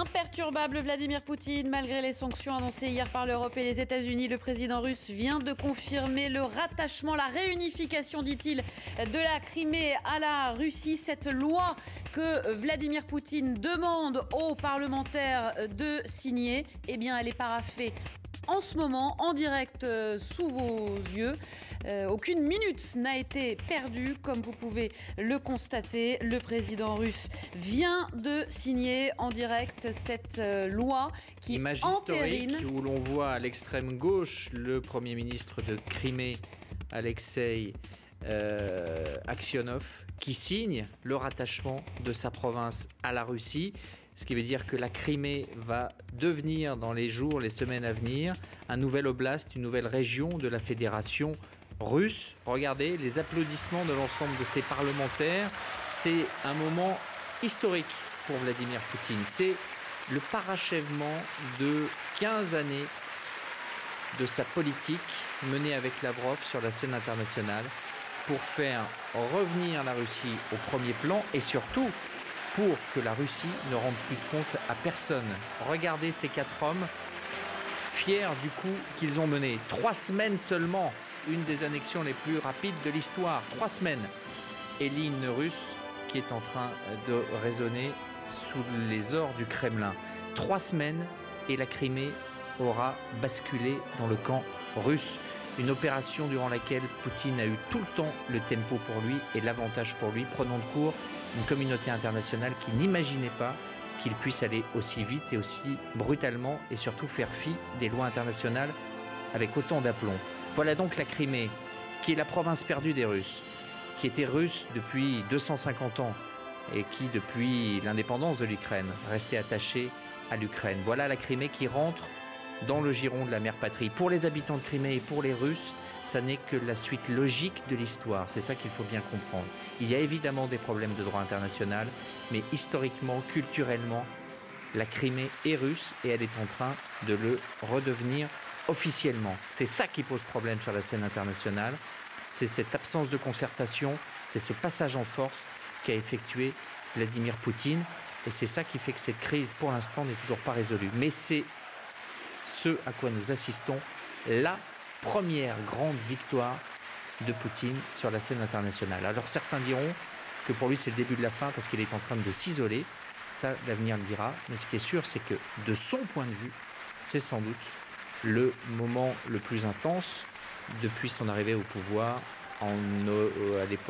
L'imperturbable Vladimir Poutine, malgré les sanctions annoncées hier par l'Europe et les États-Unis, le président russe vient de confirmer le rattachement, la réunification, dit-il, de la Crimée à la Russie. Cette loi que Vladimir Poutine demande aux parlementaires de signer, eh bien, elle est paraphée en ce moment, en direct sous vos yeux. Aucune minute n'a été perdue, comme vous pouvez le constater. Le président russe vient de signer en direct cette loi qui image entérine... historique où l'on voit à l'extrême gauche le Premier ministre de Crimée, Alexei Aksionov, qui signe le rattachement de sa province à la Russie. Ce qui veut dire que la Crimée va devenir, dans les jours, les semaines à venir, un nouvel oblast, une nouvelle région de la fédération russe. Regardez les applaudissements de l'ensemble de ces parlementaires. C'est un moment historique pour Vladimir Poutine. C'est le parachèvement de 15 années de sa politique menée avec Lavrov sur la scène internationale pour faire revenir la Russie au premier plan et surtout pour que la Russie ne rende plus de compte à personne. Regardez ces 4 hommes, fiers du coup qu'ils ont mené. 3 semaines seulement, une des annexions les plus rapides de l'histoire. 3 semaines. Et l'hymne russe qui est en train de résonner sous les ors du Kremlin. 3 semaines et la Crimée aura basculé dans le camp russe. Une opération durant laquelle Poutine a eu tout le temps le tempo pour lui et l'avantage pour lui, prenant de court une communauté internationale qui n'imaginait pas qu'il puisse aller aussi vite et aussi brutalement et surtout faire fi des lois internationales avec autant d'aplomb. Voilà donc la Crimée, qui est la province perdue des Russes, qui était russe depuis 250 ans et qui, depuis l'indépendance de l'Ukraine, restait attachée à l'Ukraine. Voilà la Crimée qui rentre dans le giron de la mère patrie. Pour les habitants de Crimée et pour les Russes, ça n'est que la suite logique de l'histoire. C'est ça qu'il faut bien comprendre. Il y a évidemment des problèmes de droit international, mais historiquement, culturellement, la Crimée est russe et elle est en train de le redevenir officiellement. C'est ça qui pose problème sur la scène internationale. C'est cette absence de concertation, c'est ce passage en force qu'a effectué Vladimir Poutine. Et c'est ça qui fait que cette crise, pour l'instant, n'est toujours pas résolue. Mais c'est ce à quoi nous assistons, la première grande victoire de Poutine sur la scène internationale. Alors certains diront que pour lui c'est le début de la fin parce qu'il est en train de s'isoler. Ça, l'avenir le dira. Mais ce qui est sûr, c'est que de son point de vue, c'est sans doute le moment le plus intense depuis son arrivée au pouvoir à l'époque